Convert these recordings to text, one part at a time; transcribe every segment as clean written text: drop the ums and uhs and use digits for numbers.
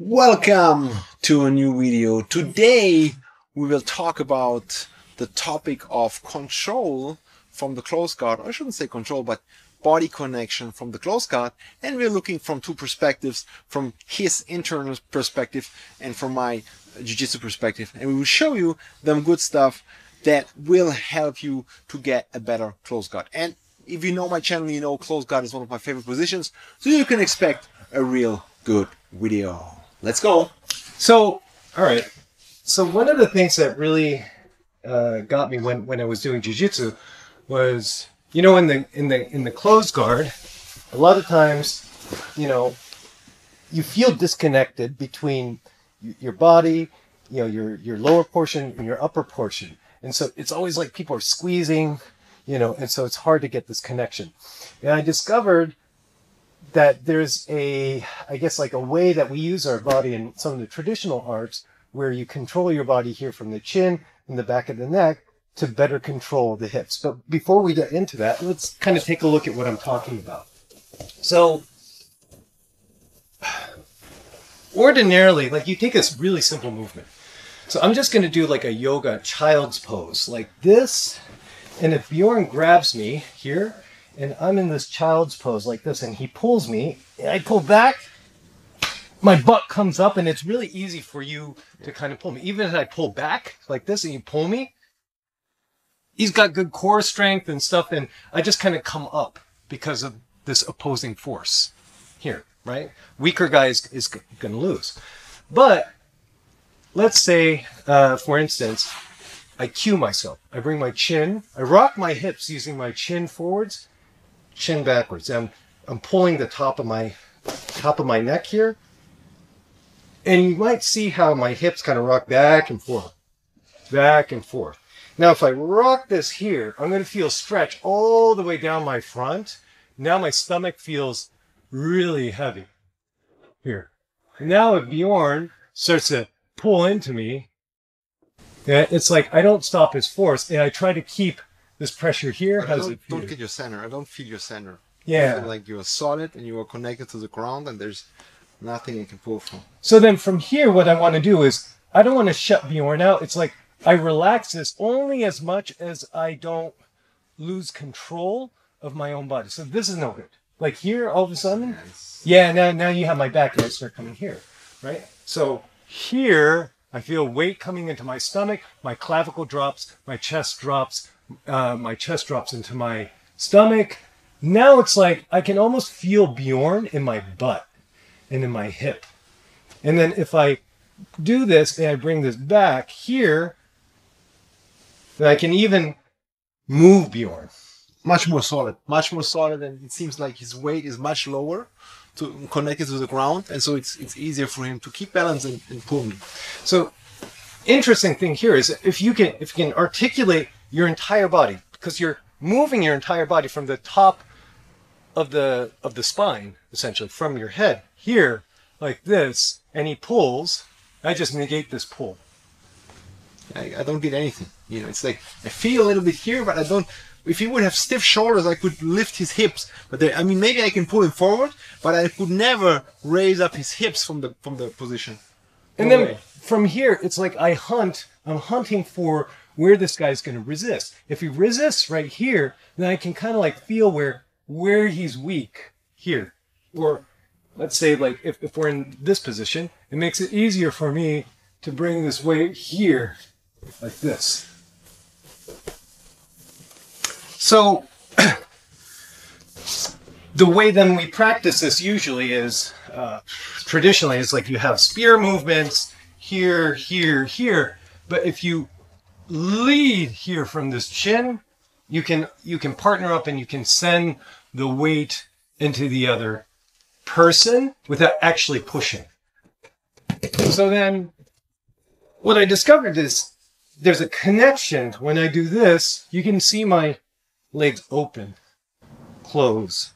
Welcome to a new video. Today we will talk about the topic of control from the close guard. I shouldn't say control, but body connection from the close guard. And we're looking from two perspectives, from his internal perspective and from my jiu-jitsu perspective. And we will show you them good stuff that will help you to get a better close guard. And if you know my channel, you know close guard is one of my favorite positions. So you can expect a real good video. Let's go. So, all right. So one of the things that really got me when I was doing jiu-jitsu was, you know, in the closed guard, a lot of times, you know, you feel disconnected between your body, you know, your lower portion and your upper portion, and so it's always like people are squeezing, you know, and so it's hard to get this connection. And I discovered that there's I guess like a way that we use our body in some of the traditional arts where you control your body here from the chin and the back of the neck to better control the hips. But before we get into that, let's kind of take a look at what I'm talking about. So ordinarily, like you take this really simple movement. So I'm just going to do like a yoga child's pose like this. And if Bjorn grabs me here, and I'm in this child's pose like this, and he pulls me, and I pull back, my butt comes up, and it's really easy for you to kind of pull me. Even if I pull back like this and you pull me, he's got good core strength and stuff, and I just kind of come up because of this opposing force here, right? Weaker guy is going to lose. But let's say, for instance, I cue myself. I bring my chin, I rock my hips using my chin forwards, chin backwards. I'm pulling the top of my neck here, and you might see how my hips kind of rock back and forth, back and forth. Now if I rock this here, I'm going to feel stretch all the way down my front. Now my stomach feels really heavy here. Now if Bjorn starts to pull into me, it's like I don't stop his force, and I try to keep this pressure here. Don't get your center. I don't feel your center. Yeah. I feel like you are solid and you are connected to the ground, and there's nothing you can pull from. So then from here, what I want to do is, I don't want to shut Bjorn out. It's like I relax this only as much as I don't lose control of my own body. So this is no good. Like here, all of a sudden, yeah, now you have my back and I start coming here, right? So here, I feel weight coming into my stomach, my clavicle drops, my chest drops into my stomach. Now it's like I can almost feel Bjorn in my butt and in my hip. And then if I do this and I bring this back here, then I can even move Bjorn. Much more solid, and it seems like his weight is much lower to connect it to the ground, and so it's easier for him to keep balance and pull me. So interesting thing here is if you can articulate your entire body, because you're moving your entire body from the top of the spine, essentially from your head here like this, and he pulls, I just negate this pull. I don't get anything. You know, it's like I feel a little bit here, but I don't. If he would have stiff shoulders, I could lift his hips. But I mean, maybe I can pull him forward, but I could never raise up his hips from the position. And then from here, it's like I'm hunting for where this guy's going to resist. If he resists right here, then I can kind of like feel where he's weak here. Or let's say like if we're in this position, it makes it easier for me to bring this weight here like this. So the way then we practice this usually is, traditionally, it's like you have spear movements here, here, here. But if you lead here from this chin, you can partner up and you can send the weight into the other person without actually pushing. So then what I discovered is there's a connection. When I do this, you can see my legs open, close,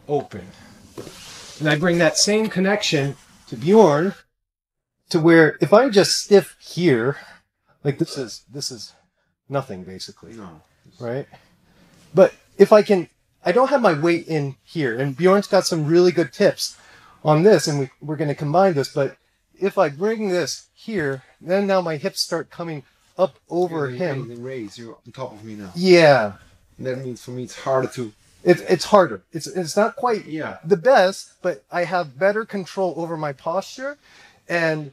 open. And I bring that same connection to Bjorn, to where if I'm just stiff here, like this is nothing basically, right? But if I don't have my weight in here, and Bjorn's got some really good tips on this, and we're going to combine this, but if I bring this here, then now my hips start coming up over him. Raise, you're on top of me now. Yeah. And that means for me it's harder to... It's harder. It's not quite yeah. the best, but I have better control over my posture. And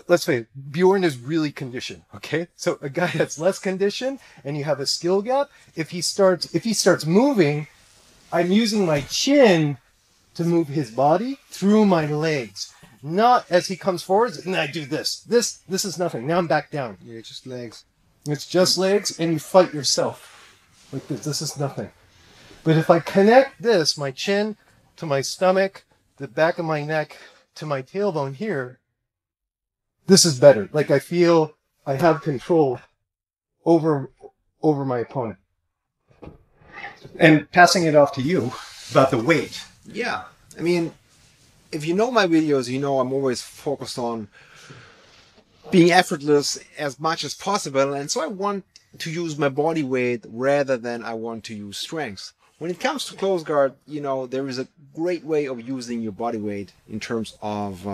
let's say Bjorn is really conditioned. Okay, so a guy that's less conditioned and you have a skill gap, if he starts moving, I'm using my chin to move his body through my legs, not as he comes forwards and I do this. This is nothing. Now I'm back down. Yeah, just legs. It's just legs, and you fight yourself like this. This is nothing. But if I connect this, my chin to my stomach, the back of my neck to my tailbone here, this is better. Like I feel I have control over my opponent. And passing it off to you about the weight. Yeah. I mean, if you know my videos, you know I'm always focused on being effortless as much as possible. And so I want to use my body weight rather than I want to use strength. When it comes to close guard, you know, there is a great way of using your body weight in terms of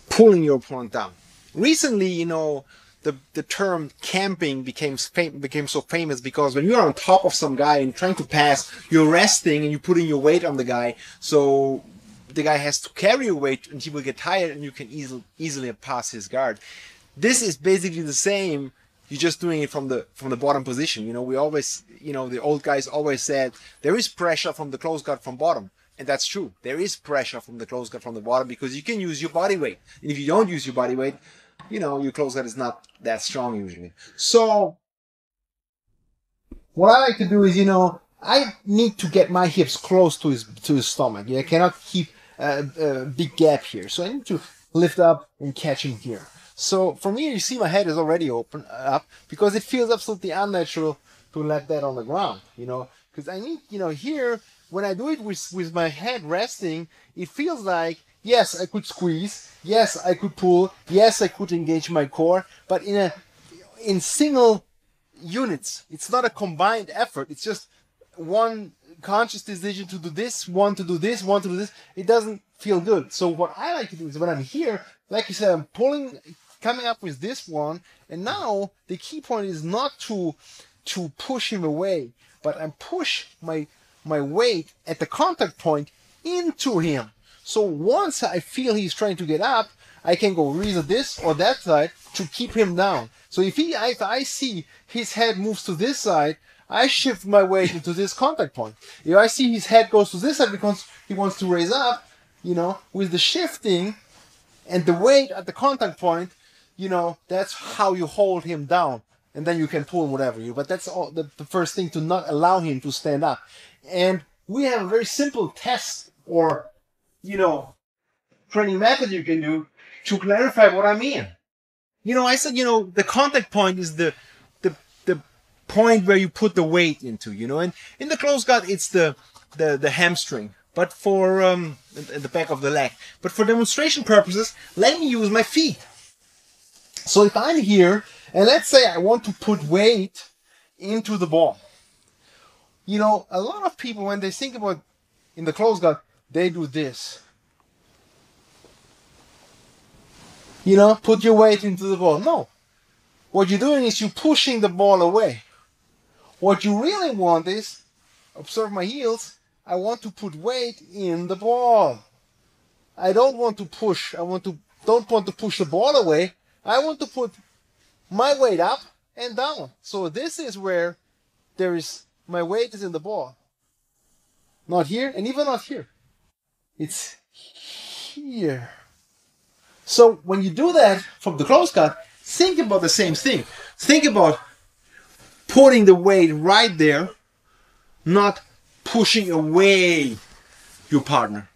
pulling your opponent down. Recently, you know, the term camping became so famous because when you're on top of some guy and trying to pass, you're resting and you're putting your weight on the guy. So the guy has to carry your weight and he will get tired and you can easily pass his guard. This is basically the same. You're just doing it from the bottom position. You know, we always, you know, the old guys always said there is pressure from the close guard from bottom. And that's true. There is pressure from the close guard from the bottom because you can use your body weight. And if you don't use your body weight, you know, your close guard is not that strong usually. So what I like to do is, you know, I need to get my hips close to his stomach. Yeah, I cannot keep a big gap here. So I need to lift up and catch him here. So from here, you see my head is already open up because it feels absolutely unnatural to let that on the ground, you know, because I need, you know, here, when I do it with my head resting, it feels like, yes, I could squeeze, yes, I could pull, yes, I could engage my core, but in single units. It's not a combined effort. It's just one conscious decision to do this, one to do this, one to do this. It doesn't feel good. So what I like to do is when I'm here, like you said, I'm pulling, coming up with this one, and now the key point is not to push him away, but I push my weight at the contact point into him. So once I feel he's trying to get up, I can go either this or that side to keep him down. So if I see his head moves to this side, I shift my weight into this contact point. If I see his head goes to this side because he wants to raise up, you know, with the shifting and the weight at the contact point, you know, that's how you hold him down. And then you can pull whatever you, but that's all the first thing, to not allow him to stand up. And we have a very simple test or, you know, training method you can do to clarify what I mean. You know, I said, you know, the contact point is the point where you put the weight into, you know, and in the close guard, it's the hamstring, but for the back of the leg. But for demonstration purposes, let me use my feet. So if I'm here, and let's say I want to put weight into the ball. You know, a lot of people, when they think about in the close guard, they do this. You know, put your weight into the ball. No. What you're doing is you're pushing the ball away. What you really want is, observe my heels, I want to put weight in the ball. I don't want to push. Don't want to push the ball away. I want to put my weight up and down. So this is where my weight is in the ball. Not here, and even not here. It's here. So when you do that from the close guard, think about the same thing. Think about putting the weight right there, not pushing away your partner.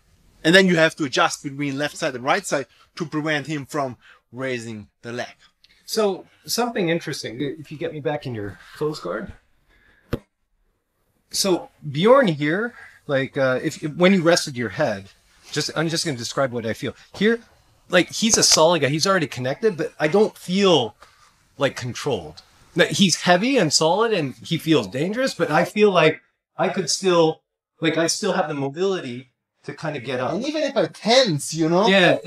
And then you have to adjust between left side and right side to prevent him from raising the leg. So something interesting, if you get me back in your close guard. So Bjorn here, like when you rested your head, I'm just going to describe what I feel. Here, like he's a solid guy. He's already connected, but I don't feel like controlled. He's heavy and solid and he feels dangerous, but I feel like I still have the mobility to kind of get up. And even if I tense, you know, Yeah,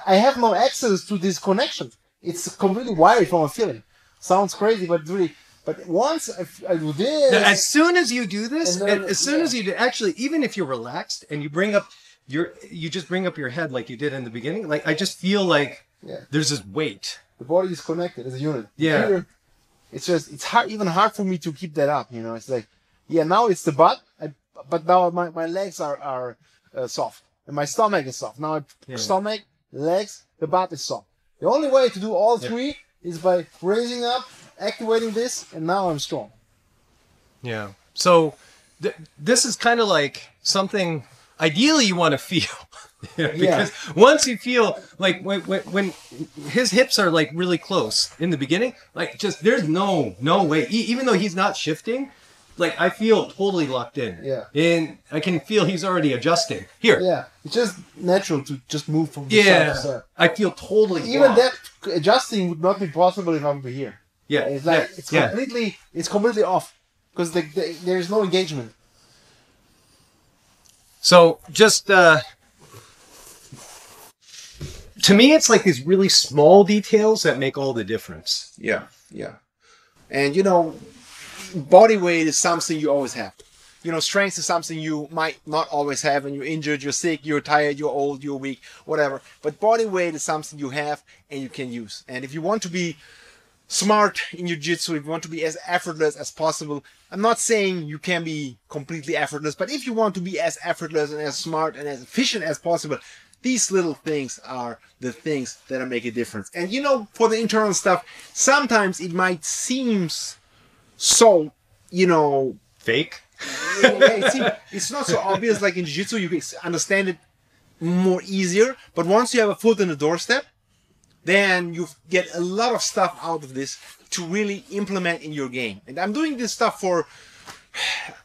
I have no access to this connection. It's completely wired from a feeling. Sounds crazy, but really. But once I do this, as soon as you do this, then, as soon as you do, actually, even if you're relaxed and you bring up you just bring up your head like you did in the beginning, like I just feel like there's this weight. The body is connected as a unit. Yeah. Here, it's hard, even hard for me to keep that up. You know, it's like, now it's the butt, but now my legs are soft and my stomach is soft. Now stomach, legs, the butt is soft. The only way to do all three is by raising up, activating this, and now I'm strong. Yeah. So this is kind of like something ideally you want to feel. Because once you feel like when his hips are like really close in the beginning, like just there's no way, even though he's not shifting, like I feel totally locked in. Yeah. And I can feel he's already adjusting. Here. Yeah. It's just natural to just move from the side to side. I feel totally even that adjusting would not be possible if I'm over here. Yeah. It's like it's completely off because there's no engagement. So just to me, it's like these really small details that make all the difference. Yeah, yeah. And you know, body weight is something you always have. You know, strength is something you might not always have, and you're injured, you're sick, you're tired, you're old, you're weak, whatever. But body weight is something you have and you can use. And if you want to be smart in your jiu-jitsu, if you want to be as effortless as possible, I'm not saying you can be completely effortless, but if you want to be as effortless and as smart and as efficient as possible, these little things are the things that make a difference. And you know, for the internal stuff, sometimes it might seem so, you know, fake. It's not so obvious. Like in jiu-jitsu, you can understand it more easier, but once you have a foot in the doorstep, then you get a lot of stuff out of this to really implement in your game. And I'm doing this stuff for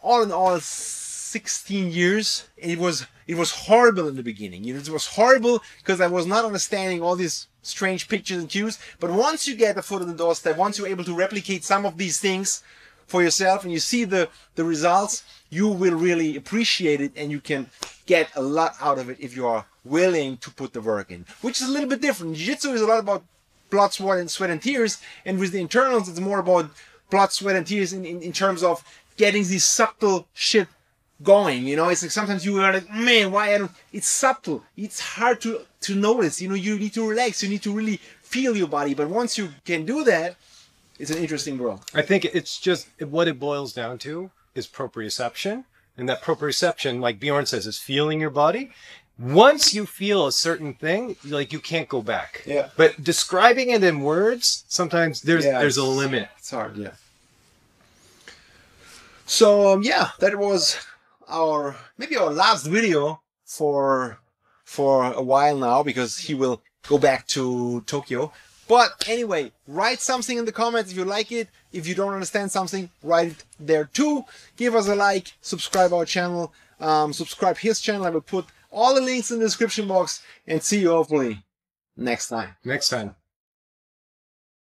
all in all 16 years, and it was horrible in the beginning. You know, it was horrible because I was not understanding all these strange pictures and cues. But once you get the foot in the doorstep, once you're able to replicate some of these things for yourself and you see the results, you will really appreciate it, and you can get a lot out of it if you are willing to put the work in, which is a little bit different. Jiu-jitsu is a lot about blood, sweat and tears, and with the internals it's more about blood, sweat and tears in terms of getting this subtle shit going. You know, it's like sometimes you are like, man, why I don't, it's subtle, it's hard to notice. You know, you need to relax, you need to really feel your body, but once you can do that, it's an interesting world. I think it's just what it boils down to is proprioception, and that proprioception, like Bjorn says, is feeling your body. Once you feel a certain thing, like you can't go back. Yeah. But describing it in words, sometimes there's a limit. It's hard, yeah. So that was maybe our last video for a while now, because he will go back to Tokyo. But anyway, write something in the comments if you like it. If you don't understand something, write it there too. Give us a like, subscribe our channel, subscribe his channel. I will put all the links in the description box, and see you hopefully next time.